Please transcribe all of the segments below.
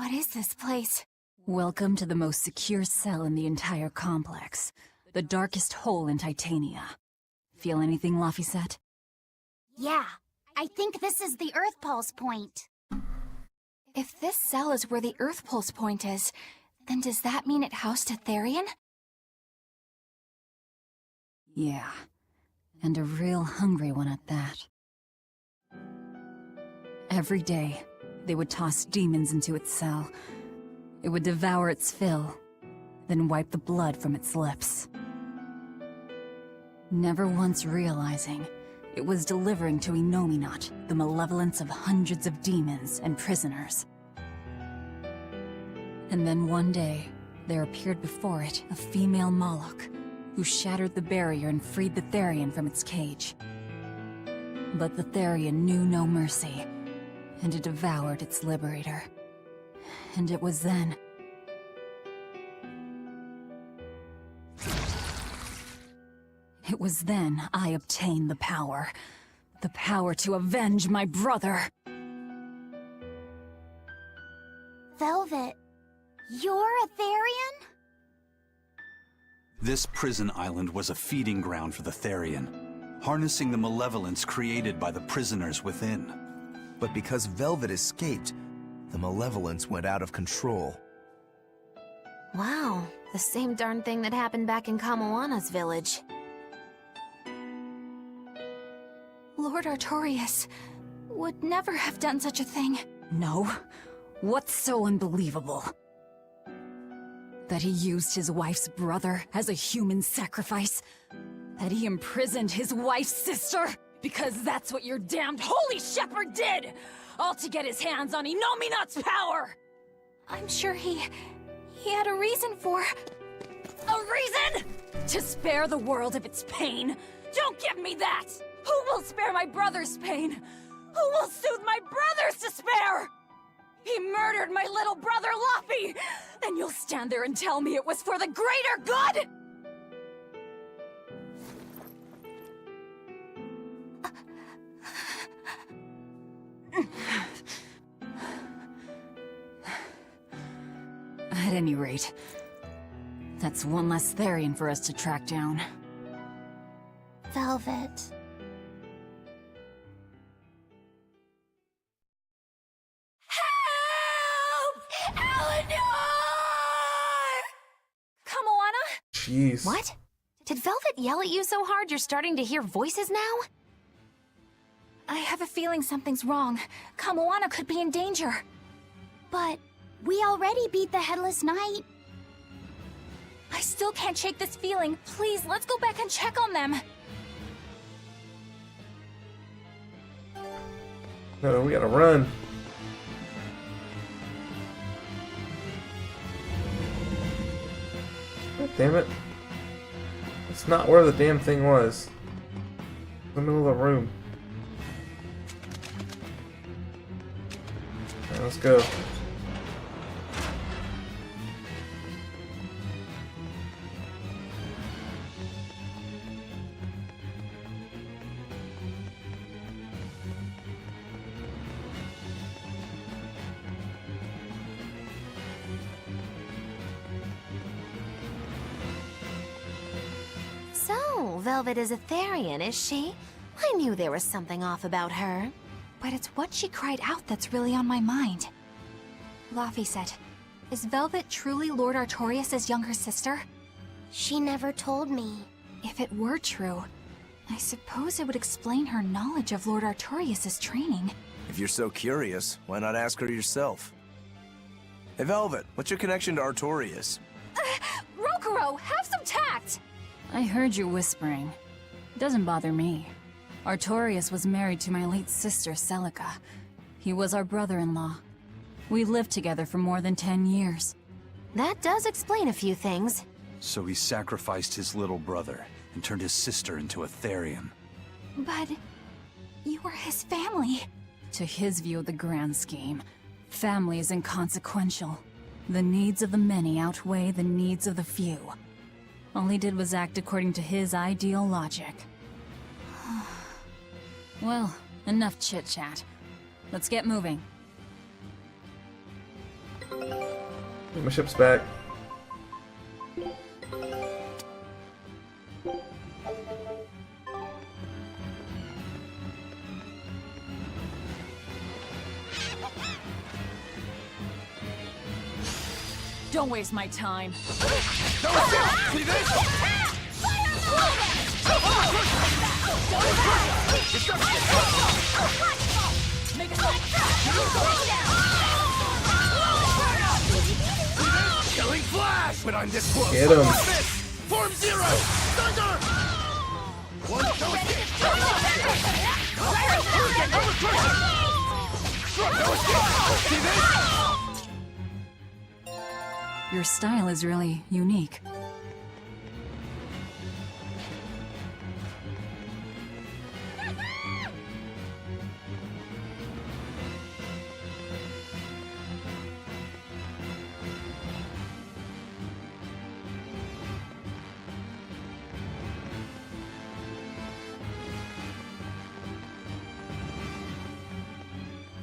What is this place? Welcome to the most secure cell in the entire complex. The darkest hole in Titania. Feel anything, Laphicet? Yeah, I think this is the Earth Pulse point. If this cell is where the Earth Pulse point is, then does that mean it housed a Therian? Yeah, and a real hungry one at that. Every day, they would toss demons into its cell. It would devour its fill, then wipe the blood from its lips. Never once realizing, it was delivering to Inominat the malevolence of hundreds of demons and prisoners. And then one day, there appeared before it a female Moloch, who shattered the barrier and freed the Therian from its cage. But the Therian knew no mercy, and it devoured its liberator. And it was then... It was then I obtained the power. The power to avenge my brother. Velvet, you're a Therian? This prison island was a feeding ground for the Therian, harnessing the malevolence created by the prisoners within. But because Velvet escaped, the malevolence went out of control. Wow, the same darn thing that happened back in Kamoana's village. Lord Artorias would never have done such a thing. No? What's so unbelievable? That he used his wife's brother as a human sacrifice? That he imprisoned his wife's sister? Because that's what your damned holy shepherd did! All to get his hands on Inominat's power! I'm sure he had a reason for... A reason? To spare the world of its pain? Don't give me that! Who will spare my brother's pain? Who will soothe my brother's despair? He murdered my little brother Laphie! And you'll stand there and tell me it was for the greater good? At any rate, that's one less Therian for us to track down. Velvet. Help! Eleanor! Kamoana? Jeez. What? Did Velvet yell at you so hard you're starting to hear voices now? I have a feeling something's wrong. Kamoana could be in danger. But we already beat the Headless Knight. I still can't shake this feeling. Please, let's go back and check on them. No, we gotta run. God damn it. It's not where the damn thing was. In the middle of the room. Alright, let's go. So, Velvet is a Therian, is she? I knew there was something off about her. But it's what she cried out that's really on my mind. Laphicet, is Velvet truly Lord Artorias' younger sister? She never told me. If it were true, I suppose it would explain her knowledge of Lord Artorias' training. If you're so curious, why not ask her yourself? Hey Velvet, what's your connection to Artorias? Rokuro, have some tact! I heard you whispering. Doesn't bother me. Artorias was married to my late sister, Celica. He was our brother-in-law. We lived together for more than 10 years. That does explain a few things. So he sacrificed his little brother and turned his sister into a Therian. But you were his family. To his view of the grand scheme, family is inconsequential. The needs of the many outweigh the needs of the few. All he did was act according to his ideal logic. Well, enough chit-chat. Let's get moving. My ship's back. Don't waste my time. See this? Killing flash! When I'm this close. Get him. Form zero! Thunder! One See this? Your style is really unique.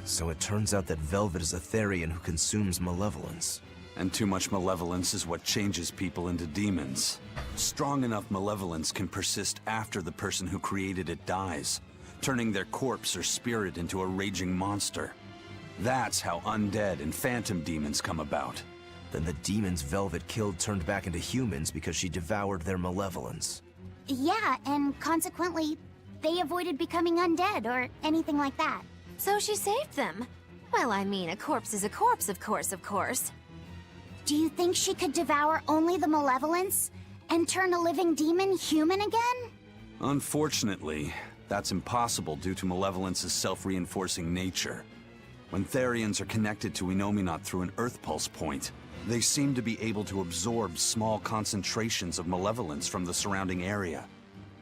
So it turns out that Velvet is a Therian who consumes malevolence. And too much malevolence is what changes people into demons. Strong enough malevolence can persist after the person who created it dies, turning their corpse or spirit into a raging monster. That's how undead and phantom demons come about. Then the demons Velvet killed turned back into humans because she devoured their malevolence. Yeah, and consequently, they avoided becoming undead or anything like that. So she saved them. Well, I mean, a corpse is a corpse, of course. Do you think she could devour only the malevolence and turn a living demon human again? Unfortunately, that's impossible due to malevolence's self-reinforcing nature. When Therians are connected to Enominat through an Earth Pulse point, they seem to be able to absorb small concentrations of malevolence from the surrounding area,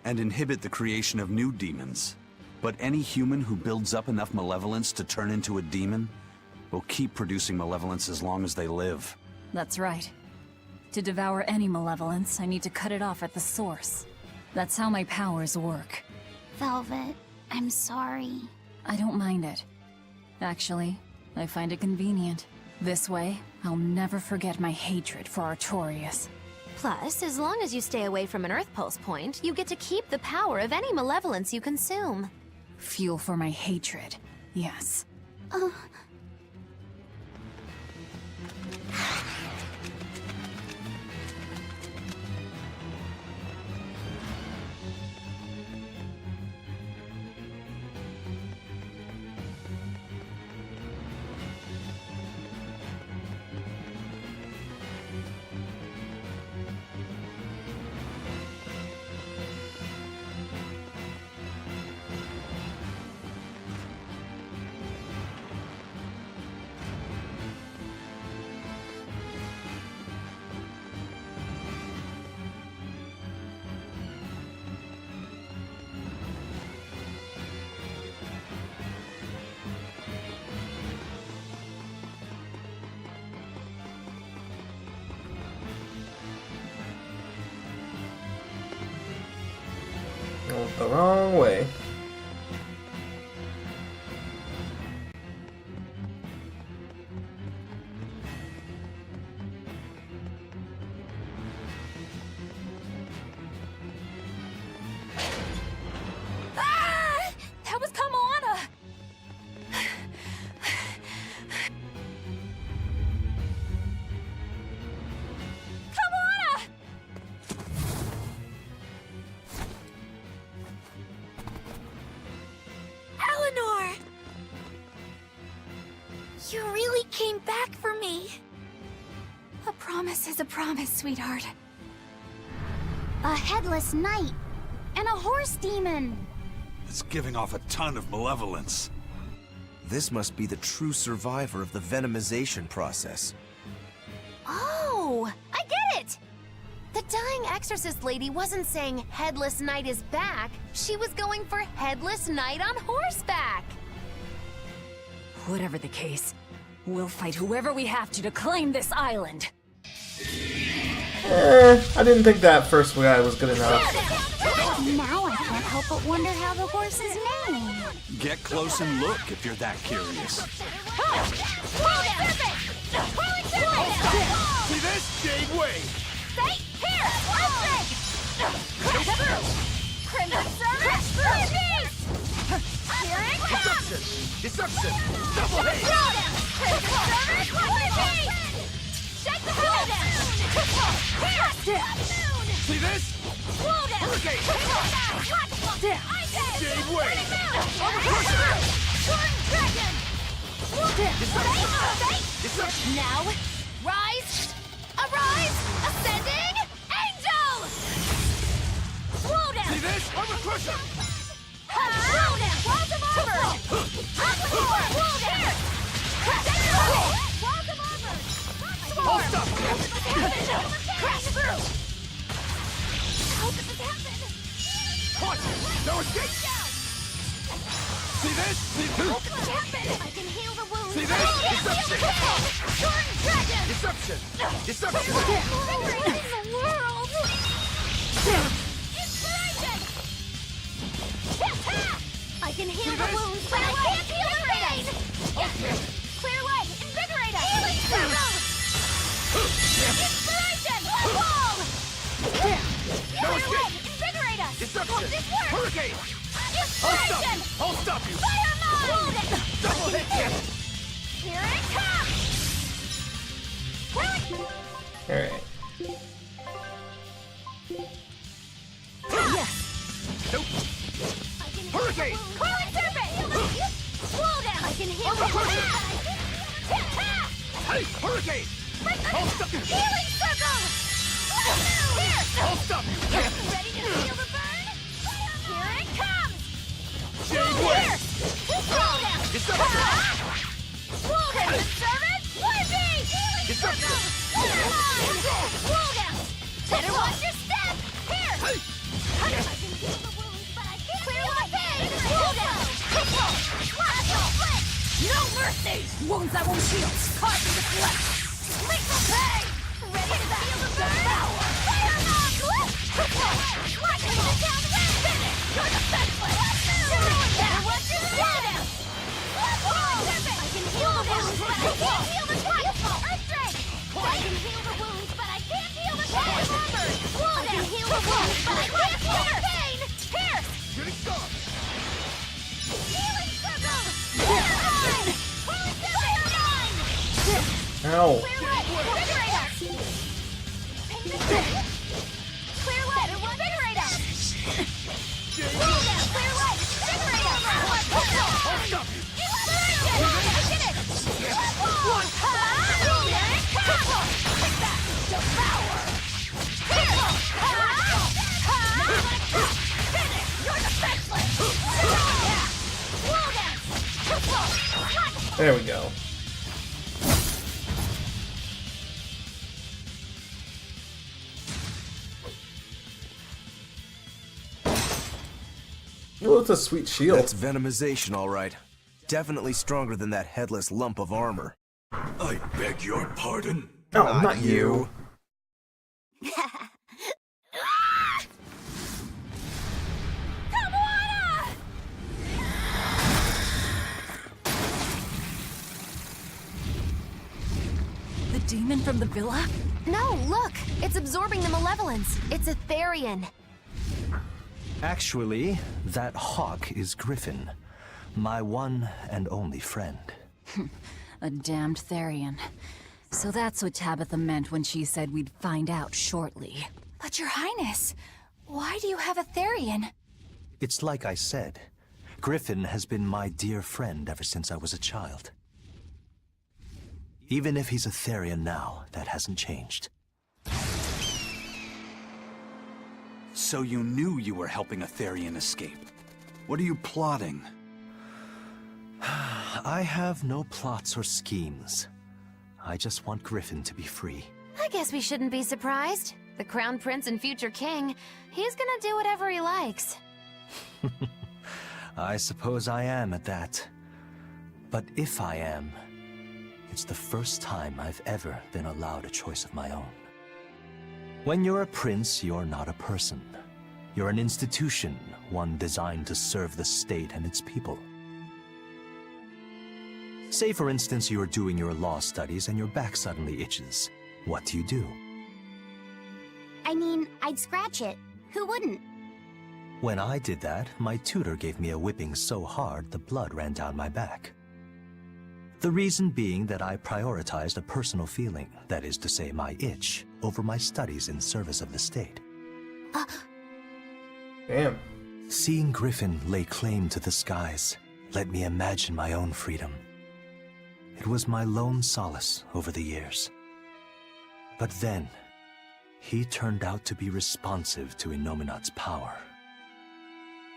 and inhibit the creation of new demons. But any human who builds up enough malevolence to turn into a demon will keep producing malevolence as long as they live. That's right. To devour any malevolence, I need to cut it off at the source. That's how my powers work. Velvet, I'm sorry. I don't mind it. Actually, I find it convenient. This way, I'll never forget my hatred for Artorias. Plus, as long as you stay away from an Earth Pulse point, you get to keep the power of any malevolence you consume. Fuel for my hatred, yes. Went the wrong way. Ah! That was Kamoana! Kamoana! Eleanor! You really came back for me. A promise is a promise, sweetheart. A headless knight and a horse demon. It's giving off a ton of malevolence. This must be the true survivor of the venomization process. Oh, I get it! The dying exorcist lady wasn't saying Headless Knight is back. She was going for Headless Knight on horseback. Whatever the case, we'll fight whoever we have to claim this island. I didn't think that first guy was good enough. Now I can't help but wonder how the horse is named. Get close and look if you're that curious. Whirling Serpent! See this? Jade Way! Stay here! Earthquake! Crimson Service! Beast! Here it comes! Deception! Double hate! Crimson Service! Beast! Shake the moon! Here! See this? Hurricane! Jade Way! Dragon! Deception! Now, rise! Arise! Ascending! Angel! Woden! See this? Armor Crusher! Woden! Walls of armor! Aquaform! Woden! Walls of armor! Hold up! Crash through! How did this happen? Caution! No escape! See this? See this? What happened? I can heal the wounds. See but this? I can't heal the pain! Jordan Dragon! Deception! Deception! What in the world? Inspiration! I can heal the wounds, but I can't heal the pain! Clear light! Invigorate us! Healing circle! Inspiration! Wall! No Clear escape! light! Invigorate us! Deception! Won't this work? Hurricane! Inspiration! I'll stop you! Fire mine! Double hit! Here it comes! Alright. Yes! Nope! I can heal Hurricane! the wound. Coiling serpent! Slow down! I can heal the wound. Hey! Hurricane! I'll stop you! Healing circle! Here! I'll stop you! Ready to feel the burn? Here it comes! Jade Way! Here! Slow down! Deception! Crimson Servant! Warbeat! Healing Deception! circle! Slow down! Better watch your step! Here! I can heal the wounds, but I can't clear the pain! Slow down! No mercy! Wounds that won't heal, cause me to flesh. Lethal pain! Ready to feel the burn? Fire knock! Watch me down the road! Finish! You're defenseless! Better watch your step! I can heal the wounds, but I can't heal the pain! Earth Drake! I can heal the wounds, but I can't heal the pain! I can heal the wounds, but I can't heal the pain! Pierce! Shooting star! Healing circle! Fire mine! Fire mine! Ow. Clear light! Invigorate us! Clear light! Invigorate us! Clear light! Invigorate us! I'll stop you! Inspiration! I did it! Here it comes! Take that! Devour! Finish! You're defenseless! There we go. Oh, it's a sweet shield. That's venomization, all right. Definitely stronger than that headless lump of armor. I beg your pardon? Oh, not you. The demon from the villa? No, look! It's absorbing the malevolence. It's a Therian. Actually, that hawk is Griffin, my one and only friend. A damned Therian. So that's what Tabitha meant when she said we'd find out shortly. But your highness, why do you have a Therian? It's like I said, Griffin has been my dear friend ever since I was a child. Even if he's a Therian now, that hasn't changed. So you knew you were helping a Therian escape. What are you plotting? I have no plots or schemes. I just want Griffin to be free. I guess we shouldn't be surprised. The Crown Prince and future king, he's gonna do whatever he likes. I suppose I am at that. But if I am, it's the first time I've ever been allowed a choice of my own. When you're a prince, you're not a person. You're an institution, one designed to serve the state and its people. Say, for instance, you're doing your law studies and your back suddenly itches. What do? I mean, I'd scratch it. Who wouldn't? When I did that, my tutor gave me a whipping so hard the blood ran down my back. The reason being that I prioritized a personal feeling, that is to say my itch, over my studies in service of the state. Damn. Seeing Griffin lay claim to the skies let me imagine my own freedom. It was my lone solace over the years. But then, he turned out to be responsive to Innominat's power.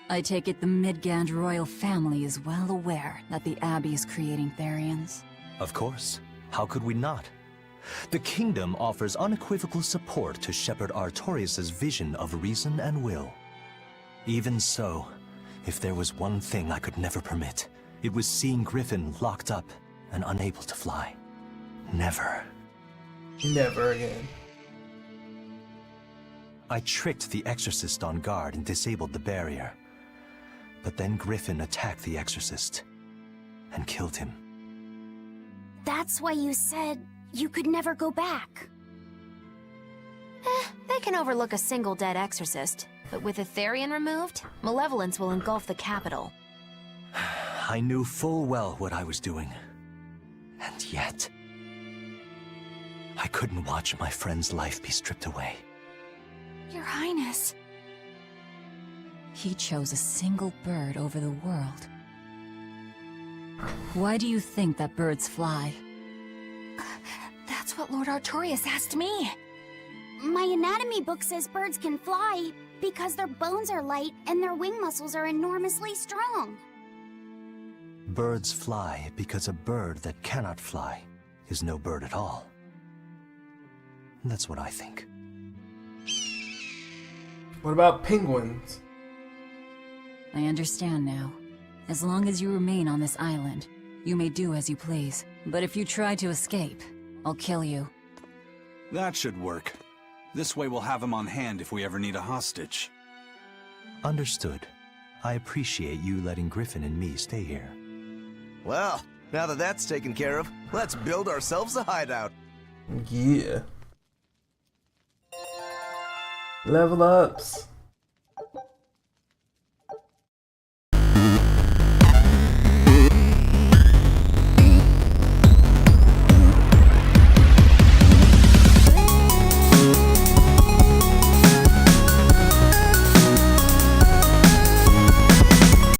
I take it the Midgand royal family is well aware that the Abbey is creating Therians. Of course. How could we not? The kingdom offers unequivocal support to Shepherd Artorias' vision of reason and will. Even so, if there was one thing I could never permit, it was seeing Griffin locked up and unable to fly. Never. Never again. I tricked the Exorcist on guard and disabled the barrier. But then Griffin attacked the Exorcist and killed him. That's why you said you could never go back. They can overlook a single dead exorcist, but with a Therian removed, malevolence will engulf the capital. I knew full well what I was doing. And yet, I couldn't watch my friend's life be stripped away. Your Highness. He chose a single bird over the world. Why do you think that birds fly? That's what Lord Artorias asked me. My anatomy book says birds can fly because their bones are light and their wing muscles are enormously strong. Birds fly because a bird that cannot fly is no bird at all. That's what I think. What about penguins? I understand now. As long as you remain on this island, you may do as you please. But if you try to escape, I'll kill you. That should work. This way we'll have him on hand if we ever need a hostage. Understood. I appreciate you letting Griffin and me stay here. Well, now that that's taken care of, let's build ourselves a hideout. Yeah. Level ups.